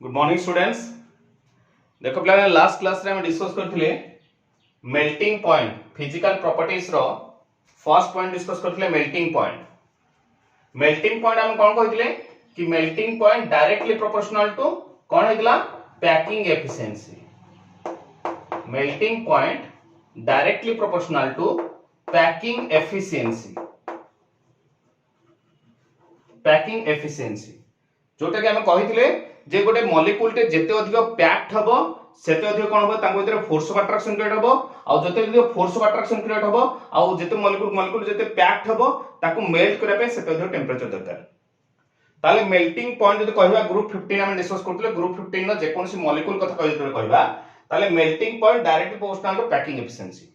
Good morning students. देखो पिला last class रे हम डिस्कस करथिले मेल्टिंग पॉइंट फिजिकल प्रॉपर्टीज रो फर्स्ट पॉइंट डिस्कस करथिले मेल्टिंग पॉइंट। मेल्टिंग पॉइंट हम कोन कहिथिले कि melting point directly proportional to कोन हेतला packing efficiency. Melting point directly proportional to packing efficiency. Packing efficiency जोटा कि हम कहिथिले जे गोटे मॉलिक्यूल टे जेते अधिक पैक्ड हबो सेते अधिक कोन हबो तांको भीतर फोर्स ऑफ अट्रैक्शन क्रिएट हबो आ जते अधिक फोर्स ऑफ अट्रैक्शन क्रिएट हबो आ जेते मॉलिक्यूल जेते पैक्ड हबो ताको मेल्ट करै पे सेते अधिक टेंपरेचर दरकार। ताले मेल्टिंग पॉइंट जदि कहबा ग्रुप 15 हम डिस्कस करथले ग्रुप 15 न जे कोनसी मॉलिक्यूल कथा कहबा ताले melting point directly proportional to packing efficiency.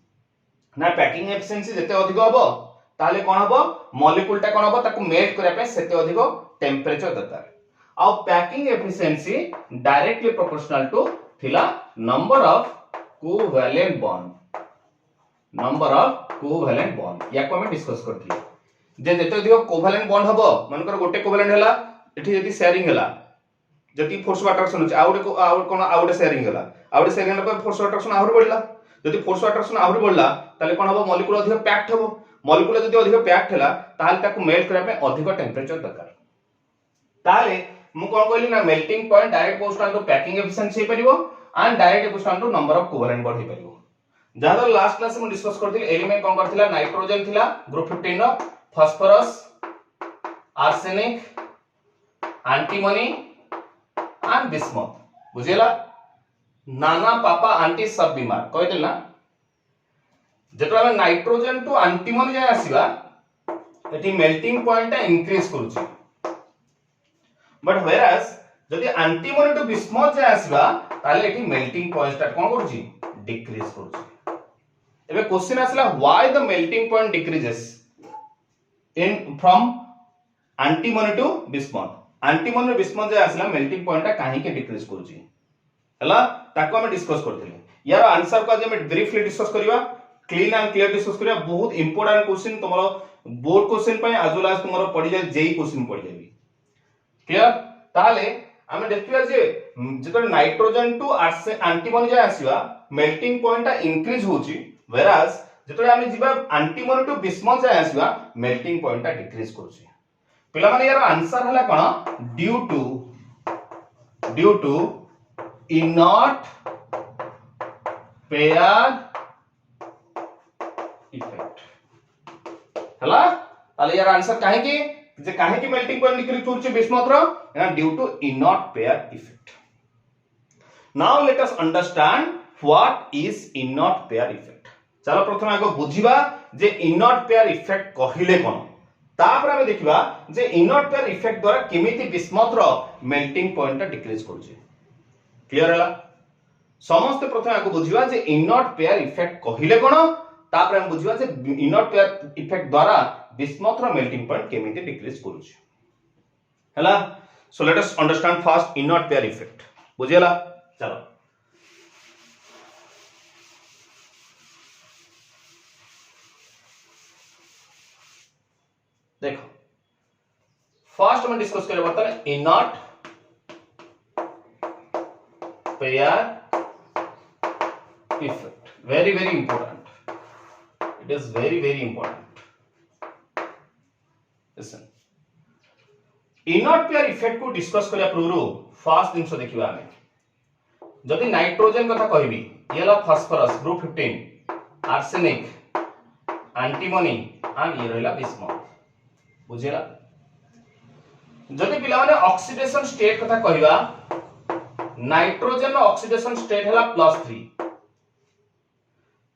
ना पैकिंग एफिशिएंसी जेते अधिक हबो ताले कोन हबो मॉलिक्यूल टा कोन हबो ताको मेल्ट करै पे सेते अधिक टेंपरेचर दरकार। Our packing efficiency directly proportional to थिला number of covalent bond। number of covalent bond या को हम डिस्कस करथिले जे जेते अधिक कोवैलेंट बॉन्ड हबो मानकर गोटे कोवैलेंट हला एठी यदि शेयरिंग हला जति फोर्स ऑफ अट्रैक्शन होछ आउट शेयरिंग हला आउट शेयरिंग हला फोर्स ऑफ अट्रैक्शन आउट बढ़ला जति फोर्स ऑफ अट्रैक्शन आउट बढ़ला ताले कोन हबो मॉलिक्यूल अधिक पैक्ड हबो मॉलिक्यूल जति अधिक पैक्ड हला ताले ताको मेल्ट करै पे अधिक टेंपरेचर दरकार। ताले मु कोन कहली ना melting point direct proportional to packing efficiency हे परिबो and direct proportional to number of covalent bond हे परिबो। जहां लास्ट क्लास में डिस्कस करथिल एलिमेंट कोन करथिला नाइट्रोजन थिला ग्रुप 15 नो phosphorus arsenic antimony and bismuth बुझिला नाना पापा आंटी सब बीमार कहथिल ना जेतो हम नाइट्रोजन टू एंटीमनी जाय आसीबा एठी मेल्टिंग पॉइंट इंक्रीज करूची बट whereas जदि एंटीमनी टू बिस्मथ जे आसीबा ताले एठी मेल्टिंग पॉइंट स्टार्ट कोन करूची डिक्रीज करूची। एबे क्वेश्चन आसला why the melting point decreases in from antimony to bismuth antimony to bismuth जे आसला मेल्टिंग पॉइंट काहे के डिक्रीज करूची हला ताको हम डिस्कस करथिले यार आंसर को जे हम ब्रीफली डिस्कस करिवा क्लीन एंड क्लियर डिस्कस करिवा बहुत इंपोर्टेंट क्वेश्चन तमरो बोर्ड क्वेश्चन पय आज लास्ट तुमरो पड़ी जाय जेई क्वेश्चन पड़ी जाय क्लियर। ताले हमें देखिबा जे जेतो नाइट्रोजन टू एंटीमनी जे आसीबा मेल्टिंग पॉइंट इंक्रीज होची whereas जेतो हमें जिबा एंटीमनी टू बिस्मथ जे आसीबा मेल्टिंग पॉइंट डिक्रीज करची। पिला माने यार आंसर हला कोन due to inert pair effect हला। ताले यार आंसर काहे की जे काहे की मेल्टिंग पॉइंट डिक्रीज होची बिस्मथ रो ना due to inert pair effect. Now let us understand what is inert pair effect. चलो प्रथम आगो बुझिबा जे इनॉट पेयर इफेक्ट कहिले कोन तापर हम देखिबा जे इनॉट पेयर इफेक्ट द्वारा केमिति बिस्मथ रो मेल्टिंग पॉइंट डिक्रीज करची। क्लियर हला समस्त प्रथम आगो बुझिबा जे इनॉट पेयर इफेक्ट कहिले कोन तापर हम बुझिबा जे इनॉट पेयर इफेक्ट द्वारा बिस्मथ रो मेल्टिंग पॉइंट केमिति डिक्रीज करूची हला। So let us understand first inert pair effect बुझियला। चलो देखो फर्स्ट हम डिस्कस करे बर्तन inert pair effect very important, it is very important। listen inert pair effect को डिस्कस करिया पूर्व फर्स्ट दिन से देखिबा हमें जदि नाइट्रोजन कथा कहबी येला phosphorus group 15 arsenic antimony and ये रहला बिस्मथ बुझिला। जदि पिला माने ऑक्सीडेशन स्टेट कथा कहबा नाइट्रोजन रो ऑक्सीडेशन स्टेट हला +3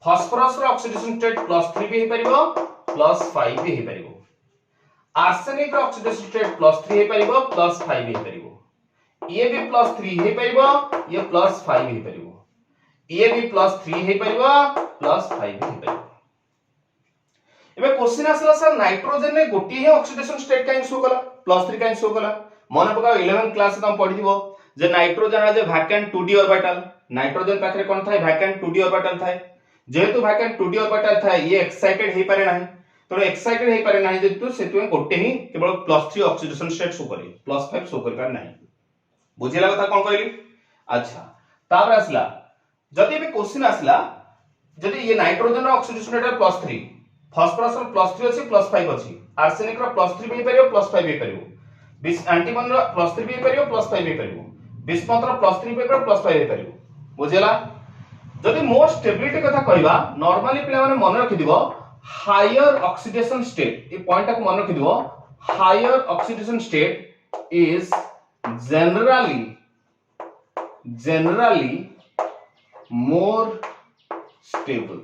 फास्फोरस रो ऑक्सीडेशन स्टेट +3 भी हे परिबो +5 भी हे परिबो आर्सेनिक रो ऑक्सीडेशन स्टेट +3 हे परिबो +5 हे परिबो ये भी +3 हे परिबो ये +5 हे परिबो ये भी +3 हे परिबो +5 हे परिबो। एबे क्वेश्चन आसला सर नाइट्रोजन ने गोटी हे ऑक्सीडेशन स्टेट काहे शो कला +3 काहे शो कला मन पका 11th क्लास में पढि दिबो जे नाइट्रोजन आज वैकेंट 2d ऑर्बिटल नाइट्रोजन पाखरे कोन थाय वैकेंट 2d ऑर्बिटल थाय जेहेतु वैकेंट 2d ऑर्बिटल थाय ये एक्साइटेड हे पारे नाही तो एक्साइटेड हे पारे नाही जेतु सेतु गोटे ही केवल +3 ऑक्सीडेशन स्टेट शो करे +5 शो कर नाही बुझिला कथा कोन कहली अच्छा तापर आसला जदि भी क्वेश्चन आसला जदि ये नाइट्रोजन रो ऑक्सीडेशन रेट +3 फास्फोरस रो +3 अछि +5 अछि आर्सेनिक रो +3 भी परियो +5 भी परियो बिस एंटीमन रो +3 भी परियो +5 भी परियो बिस्मथ रो +3 भी परियो +5 भी परियो बुझिला जदि मोर स्टेबिलिटी कथा कहबा नॉर्मली पिला माने मन रखि दिबो हायर ऑक्सीडेशन स्टेट ए पॉइंट को मन रखि दिबो higher oxidation state is generally more stable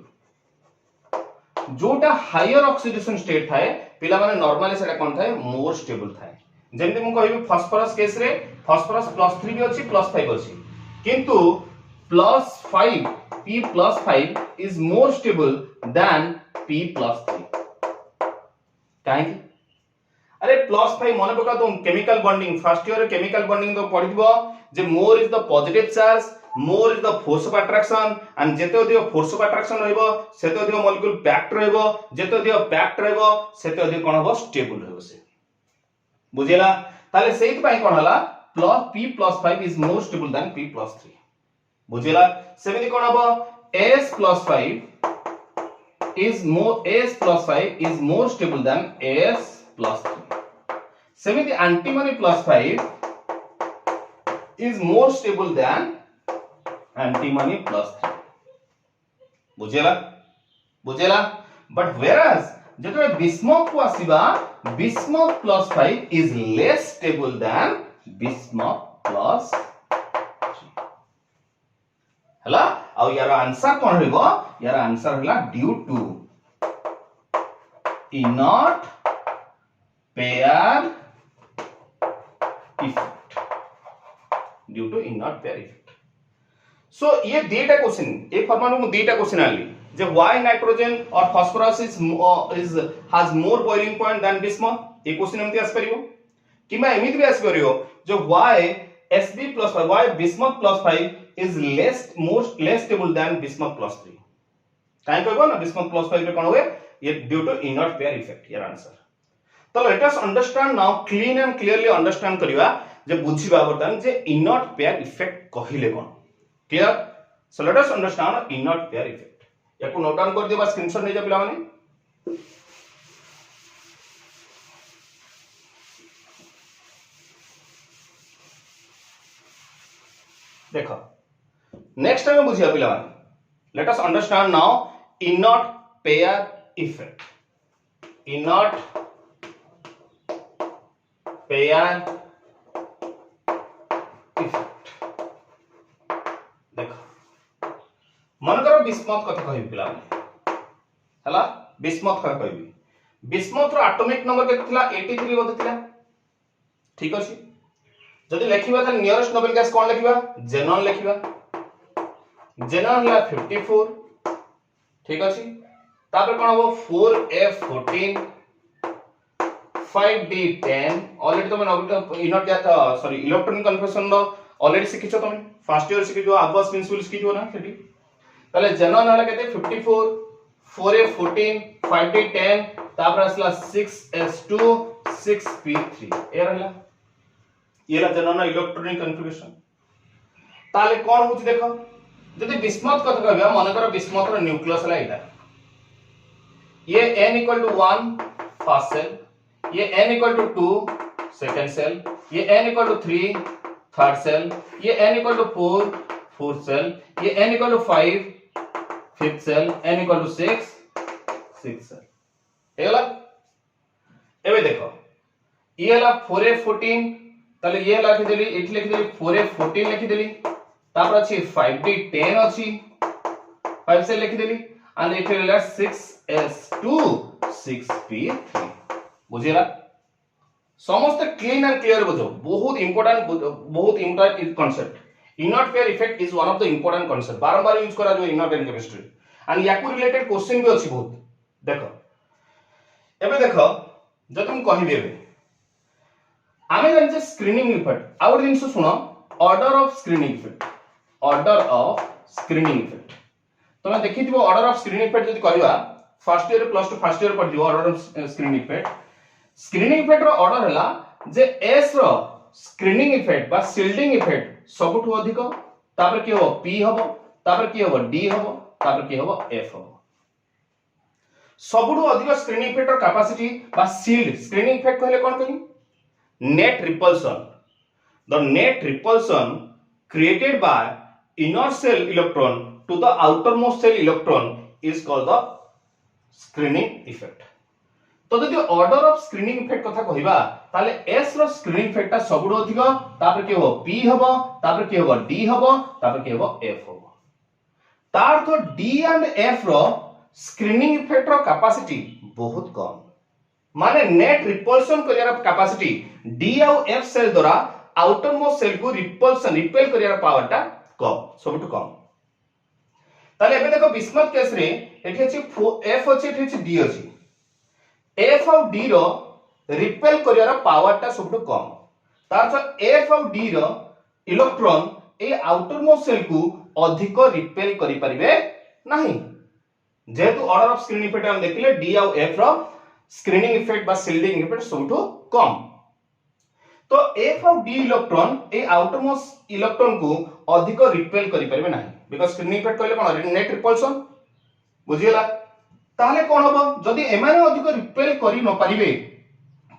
जोटा हायर ऑक्सीडेशन स्टेट थाए पिला माने नॉर्मली सेटा कोन थाए मोर स्टेबल थाए जेमति मु कहबी फास्फोरस केस रे फास्फोरस +3 भी अछि +5 अछि किंतु +5 P+5 is more stable than P+3 काहे अरे +5 मन पका तुम chemical bonding first year chemical bonding तो पढिबो जे more is the positive charge more is the force of attraction and जेते अधिक फोर्स ऑफ अट्रैक्शन रहइबो सेते अधिक मॉलिक्यूल पैक्ड रहइबो जेते अधिक पैक्ड रहइबो सेते अधिक कोन हो स्टेबल रहइबो से बुझिला ताले सेइत पई कोन हला P+5 is more stable than P+3 बुझिला सेमिति कोन हबो S+5 is more stable than S+3 सेमिति antimony +5 is more stable than antimony +3 बुझेला but whereas जेतबे bismuth को आसीबा bismuth +5 is less stable than bismuth +3 हला आ यार आंसर कोन रहइबो यार आंसर हला due to inert pair effect due to inert pair effect so ये data question ए format में data question आली जे व्हाई नाइट्रोजन और phosphorus is has more boiling point than bismuth ए क्वेश्चन एमती आस परियो किबा एमिति भी आस परियो जो why Sb+5 why bismuth +5 is less stable than bismuth +3 काहे कहबो ना bismuth +5 रे कोन होए ये due to inert pair effect यार आंसर तो let us understand now clean and clearly understand करिवा जे बुझिबा बर्तन जे इनॉट पेयर इफेक्ट कहिले कोन clear so let us understand inert pair effect याको नोट डाउन कर दिबा स्क्रीनशॉट नै जा पिला माने देखो नेक्स्ट टाइम बुझिया पिला माने let us understand now inert pair effect inert pair effect देखो मन करो बिस्मथ कथा कहबी पिला माने हला बिस्मथ कथा कहबी बिस्मथ रो एटॉमिक नंबर केते थिला 83 बोध थिला ठीक अछि जदि लिखिबा त नियरेस्ट नोबेल गैस कोन लिखिबा जेनॉन लिखिबा जेनॉन हला 54 ठीक अछि तापर कोन हो 4F14 5D10 ऑलरेडी तुम इनॉट गैस सॉरी इलेक्ट्रॉनिक कन्फर्मेशन रो ऑलरेडी सिखिछो तुम फर्स्ट ईयर सिखिछो आबस प्रिंसिपल सिखिछो ना सेठी तले जेनॉन हला केते 54 4F14 5D10 तापर असला 6S2 6P3 ए रहला ये ला जेनॉन इलेक्ट्रॉनिक कन्फिगरेशन ताले कोन होची देखो जदि बिस्मथ कथा कहबा मन कर बिस्मथ रो न्यूक्लियस हला एटा ये n = 1 फर्स्ट सेल ये n = 2 सेकंड सेल ये n = 3 थर्ड सेल ये n = 4 फोर्थ सेल ये n = 5 fifth shell n = 6 sixth shell हेला एबे देखो ये हला 4F14 ताले ये लिखि देली एठी लिखि देली 4F14 लिखि देली तापर अछि 5D10 अछि 5 से लिखि देली एंड एठी रहला 6S2 6P3 बुझिला समस्त क्लीन एंड क्लियर बुझो बहुत important concept inert pair effect is one of the important concept बारंबार यूज करा जो इनऑर्गेनिक केमिस्ट्री एंड याकू रिलेटेड क्वेश्चन भी अछि बहुत देखो एबे देखो जब तुम कहि देबे आमे जानि स्क्रीनिंग इफेक्ट आउट दिन सुनो ऑर्डर ऑफ स्क्रीनिंग इफेक्ट तमे देखिथिबो ऑर्डर ऑफ स्क्रीनिंग इफेक्ट जदि कहबा first year plus two first year पढिबो ऑर्डर ऑफ स्क्रीनिंग इफेक्ट रो ऑर्डर हला जे एस रो स्क्रीनिंग इफेक्ट बा शिल्डिंग इफेक्ट सबुठु अधिक तापर की हो पी हबो तापर की हो डी हबो तापर की हो एफ हबो सबुठु अधिक स्क्रीनिंग इफेक्ट और कैपेसिटी बा शिल्ड स्क्रीनिंग इफेक्ट कहले कोन कहि net repulsion the net repulsion created by inner cell electron to the outermost cell electron is called the screening effect तो जदि ऑर्डर ऑफ स्क्रीनिंग इफेक्ट कथा कहिबा ताले एस रो screening effect ता सबुठु अधिक तापर के हो पी हबो तापर के हो डी हबो तापर के हो एफ हबो तार तो डी एंड एफ रो स्क्रीनिंग इफेक्ट रो कैपेसिटी बहुत कम माने नेट रिपल्सन करियर कैपेसिटी डी और एफ सेल द्वारा आउटर मोस्ट सेल को रिपेल करियर पावर टा कम सबटु कम ताले एबे देखो बिस्मथ केस रे एठी अछि एफ अछि एठी अछि डी अछि एफ और डी रो रिपेल करियर पावर टा सबटु कम तार एफ और डी रो इलेक्ट्रॉन ए आउटर मोस्ट सेल को अधिक रिपेल करि परिबे नाही जेतु ऑर्डर ऑफ स्क्रीनिंग इफेक्ट हम देखिले डी और एफ रो स्क्रीनिंग इफेक्ट बा शिल्डिंग इफेक्ट सबटु कम तो एफ और डी इलेक्ट्रॉन ए आउटर मोस्ट इलेक्ट्रॉन को अधिक रिपेल करि परिबे नाही बिकॉज़ स्क्रीनिंग इफेक्ट कहले कोन नेट रिपल्सन बुझियला ताले कोन हबो जदी एमाने अधिक रिपेल करि न परिबे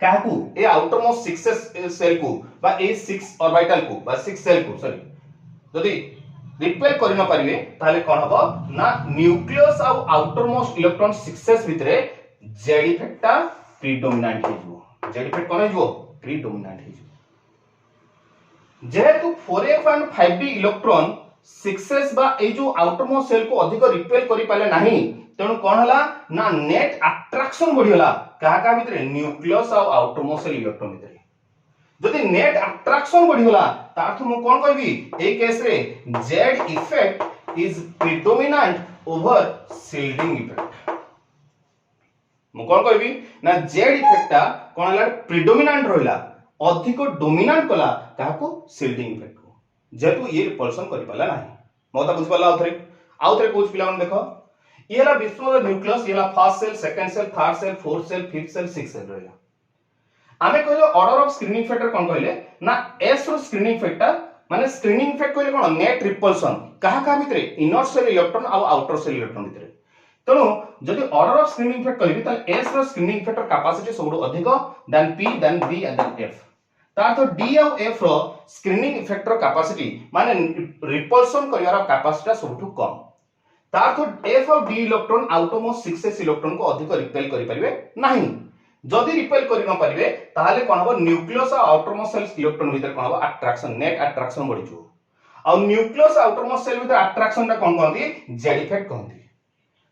काहकू ए आउटर मोस्ट 6 सेल को बा ए 6 ऑर्बिटल को बा 6 सेल को सॉरी जदी रिपेल करि न परिबे ताले कोन हबो ना न्यूक्लियस और आउटर मोस्ट इलेक्ट्रॉन 6s भितरे जेड इफेक्ट ता प्रीडोमिनेंट हे जो जेड इफेक्ट कोन हे जो प्रीडोमिनेंट हे जो जेहेतु 4f and 5d electron 6s बा ए जो आउटर मोस्ट सेल को अधिक रिपेल करि पाले नाही तेनु कोन हला ना नेट अट्रैक्शन बढ़ी हला काहा का भितरे न्यूक्लियस और आउटर मोस्ट सेल इलेक्ट्रॉन भितरे जदि नेट अट्रैक्शन बढ़ी हला ता अर्थ मु कोन कहबी ए केस रे Z effect is predominant over shielding effect मु कोन कहबी ना जेड इफेक्ट ता कोन हला प्रीडोमिनेंट रहिला अधिक डोमिनेंट कला काहा को शिल्डिंग इफेक्ट को जेतु ये रिपल्सन करि पाला नाही मोता बुझ पाला आउथरे कोच पिला मन देखो ये हला विश्व न्यूक्लियस ये हला first shell second shell third shell fourth shell fifth shell sixth shell रहला आमे कहलो ऑर्डर ऑफ स्क्रीनिंग इफेक्ट कोन कहले ना एस रो स्क्रीनिंग इफेक्ट माने स्क्रीनिंग इफेक्ट कहले कोन नेट रिपल्सन काहा भितरे इनर सेल इलेक्ट्रॉन और आउटर सेल इलेक्ट्रॉन भितरे तनो जदि ऑर्डर ऑफ स्क्रीनिंग इफेक्ट कहबी त एस रो स्क्रीनिंग इफेक्ट कैपेसिटी सबुठु अधिक than P than D and than F तार तो डी और एफ रो स्क्रीनिंग इफेक्ट रो कैपेसिटी माने रिपल्सन करियार कैपेसिटी सबुठु कम तार तो एफ और D electron outermost 6s electron को अधिक रिपेल करि परिबे नाही जदि रिपेल करि न परिबे ताहाले कोन हबो न्यूक्लियस और आउटरमोस्ट सेल इलेक्ट्रॉन भीतर कोन हबो अट्रैक्शन नेट अट्रैक्शन बढ़ि जो और न्यूक्लियस आउटरमोस्ट सेल भीतर अट्रैक्शन ता कोन कहंती जेड इफेक्ट कहंती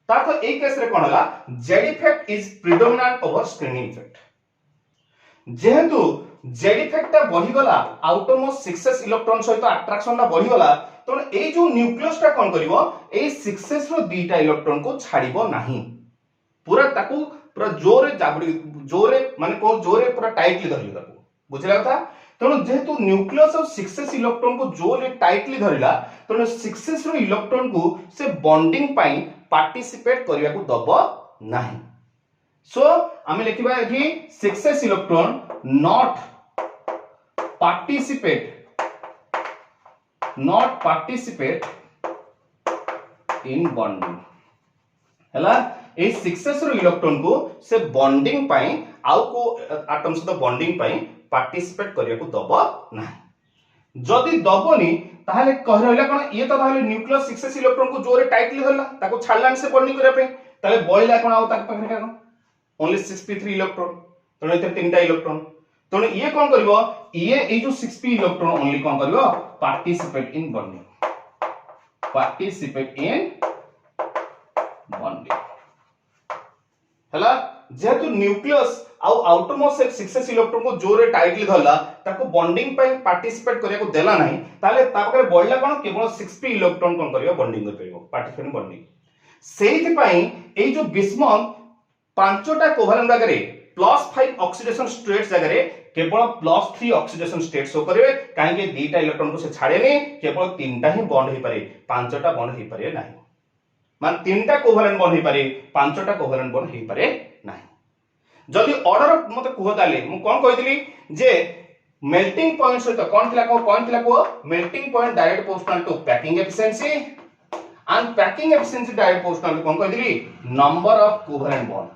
तार तो ए केस रे कोन हला Z effect is predominant over screening effect जेहेतु जेड इफेक्ट ता बढ़ी गला आउटरमोस्ट 6s इलेक्ट्रॉन सहित अट्रैक्शन ता बढ़ी गला तो ए जो न्यूक्लियस ता कोन करिवो ए 6s रो दीटा इलेक्ट्रॉन को छाड़िबो नाही पूरा ताकू पूरा जोरे जाबडी जोरे माने को जोरे पूरा टाइटली धरियो ताकू बुझला कथा तो जेहेतु न्यूक्लियस और 6s इलेक्ट्रॉन को जोरे टाइटली धरिला तो 6s रो इलेक्ट्रॉन को से बॉन्डिंग पाई पार्टिसिपेट करिया को दबो नाही सो आमे लिखिबा एठी 6s electron not participate in bonding हला ए 6s रो इलेक्ट्रॉन को से बॉन्डिंग पाई आउ को एटम सहित बॉन्डिंग पाई पार्टिसिपेट करिया को दबो नाही जदी दबोनी ताहाले कह रहला कोन ये तो ताहाले न्यूक्लियस 6s इलेक्ट्रॉन को जोरे टाइटली धरला ताको छाडलान से बॉन्डिंग करिया पे ताले बॉइला कोन आउ ताक पाखरे कोन ओनली 6p3 इलेक्ट्रॉन तो एते तीनटा इलेक्ट्रॉन तो ये कौन करिवो ये ए जो 6p इलेक्ट्रॉन ओनली कौन करिवो पार्टिसिपेट इन बॉन्डिंग हला जेतु न्यूक्लियस आउ आउटरमोस्ट 6s इलेक्ट्रॉन को जोरे टाइटली धरला ताको बॉन्डिंग पई पार्टिसिपेट करिया को देला नाही ताले ता पाखरे बॉइला कोन केवल 6p इलेक्ट्रॉन कौन करिवो बॉन्डिंग कर परिवो पार्टिसिपेट इन बॉन्डिंग सेहि पई ए जो बिस्मथ पांचटा कोवेलेंट जगह +5 ऑक्सीडेशन स्टेट्स जगह केवल +3 ऑक्सीडेशन स्टेट शो करिवे काहे दीटा इलेक्ट्रॉन को से छाड़ेनी केवल तीनटा ही बॉन्ड होई पारे पांचटा बॉन्ड होई पारे नाही मान तीनटा कोवेलेंट बॉन्ड होई पारे पांचटा कोवेलेंट बॉन्ड होई पारे नाही जदी ऑर्डर मते कुह ताले मु कोन कहितली जे मेल्टिंग पॉइंट सहित कौन थिला को पॉइंट थिला को melting point direct proportional to packing efficiency and packing efficiency direct proportional to कौन कहली नंबर ऑफ कोवेलेंट बॉन्ड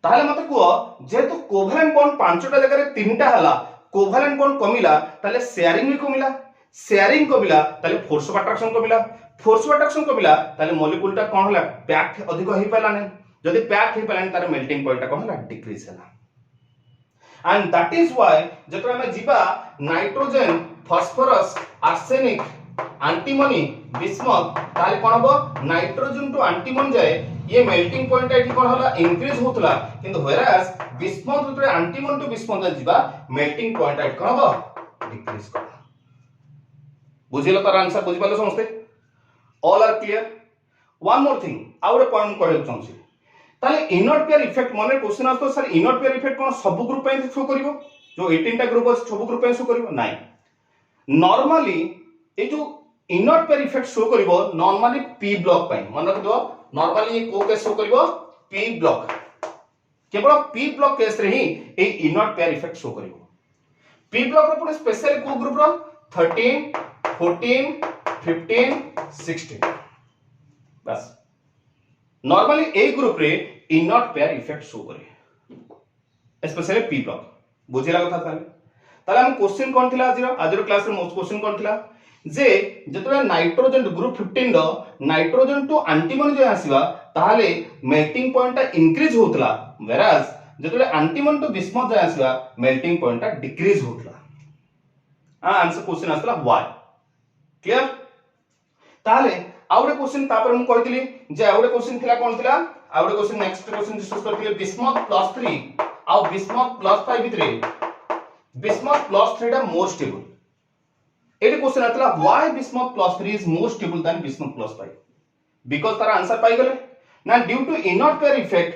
ताहले मते को जेतु कोवेलेंट बॉन्ड पांचटा जगह रे तीनटा हला कोवेलेंट बॉन्ड कमिला ताले शेयरिंग भी कमिला ताले फोर्स ऑफ अट्रैक्शन कमिला ताले मॉलिक्यूल टा कोन होला पैक अधिक होई पाला नै जदि पैक होई पाला तारे मेल्टिंग पॉइंट टा कोन होला डिक्रीज होला एंड दैट इज व्हाई जतरा में जीवा nitrogen phosphorus arsenic antimony bismuth ताले कोन हबो नाइट्रोजन टू एंटीमन जाए ये मेल्टिंग पॉइंट एठी कोन होला इंक्रीज होतला किंतु व्हेयरएज बिस्मथ रे एंटीमन टू बिस्मथ जीवा मेल्टिंग पॉइंट एठी कोन हबो डिक्रीज कर बुझिलो तार आंसर बुझि पालो समस्ते all are clear one more thing आउरे पॉइंट कहले चाहूछी ताले इनर्ट पेयर इफेक्ट माने क्वेश्चन आस्तो सर इनर्ट पेयर इफेक्ट कोन सब ग्रुप पे शो करिवो जो 18 टा ग्रुप আছে सब ग्रुप पे शो करिवो नाही नॉर्मली ए जो इनर्ट पेयर इफेक्ट शो करिवो नॉर्मली पी ब्लॉक पे मन रख दो नॉर्मली ये को के शो करिवो पी ब्लॉक केवल पी ब्लॉक केस रे ही ए इनर्ट पेयर इफेक्ट शो करिवो पी ब्लॉक रो पुनी स्पेशल को ग्रुप रो 13 14 15 16 बस नॉर्मली ए ग्रुप रे इनर्ट पेयर इफेक्ट शो करे स्पेशली पी ब्लॉक बुझिला कथा ताले हम क्वेश्चन कोन थिला आजिरो क्लास रे मोस्ट क्वेश्चन कोन थिला जे जतरा नाइट्रोजन ग्रुप 15 रो नाइट्रोजन टू एंटीमन जो आसीबा ताले मेल्टिंग पॉइंट इंक्रीज होतला वेराज जतरा एंटीमन टू बिस्मथ जो आसीबा मेल्टिंग पॉइंट डिक्रीज होतला आंसर क्वेश्चन आसला व्हाई क्लियर ताले आउडे क्वेश्चन तापर हम कहतिली जे आउडे क्वेश्चन थिला कोन थिला आउडे क्वेश्चन नेक्स्ट क्वेश्चन डिस्कस करथिले बिस्मथ +3 आ बिस्मथ +5 भितरे बिस्मथ +3 टा मोर स्टेबल एटे क्वेश्चन आतला why bismuth +3 is more stable than bismuth +5 because तार आंसर पाई गले ना due to inert pair effect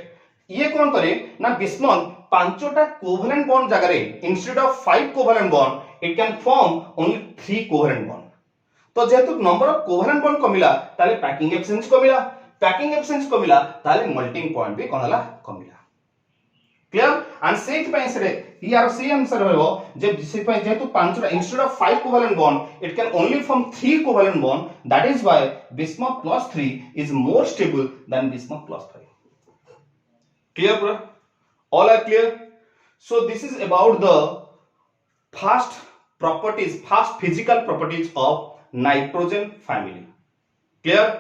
ये कोन करे ना बिस्मथ पांचटा कोवेलेंट बॉन्ड जगह रे instead of 5 covalent bond it can form only 3 covalent bond तो जेतु नंबर ऑफ कोवेलेंट बॉन्ड कमिला ताले पैकिंग एफिशिएंसी कमिला ताले मेल्टिंग पॉइंट भी कोन हला कमिला क्लियर एंड सेट पे से यार सी आंसर होबो जे से पे जेतु पांचटा instead of 5 covalent bond it can only form 3 covalent bond that is why bismuth +3 is more stable than bismuth +5 clear bro all are clear so this is about the fast physical properties of nitrogen family clear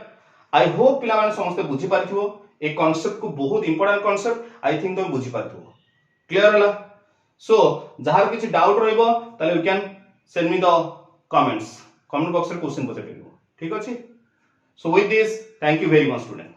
I hope पिला माने समस्त बुझी पारथिबो ए concept को बहुत important concept I think तुम बुझी पारथिबो clear हला सो जहार किछि डाउट रहइबो ताले you can send me the comments comment box रे क्वेश्चन पचे परिबो ठीक अछि so with this thank you very much student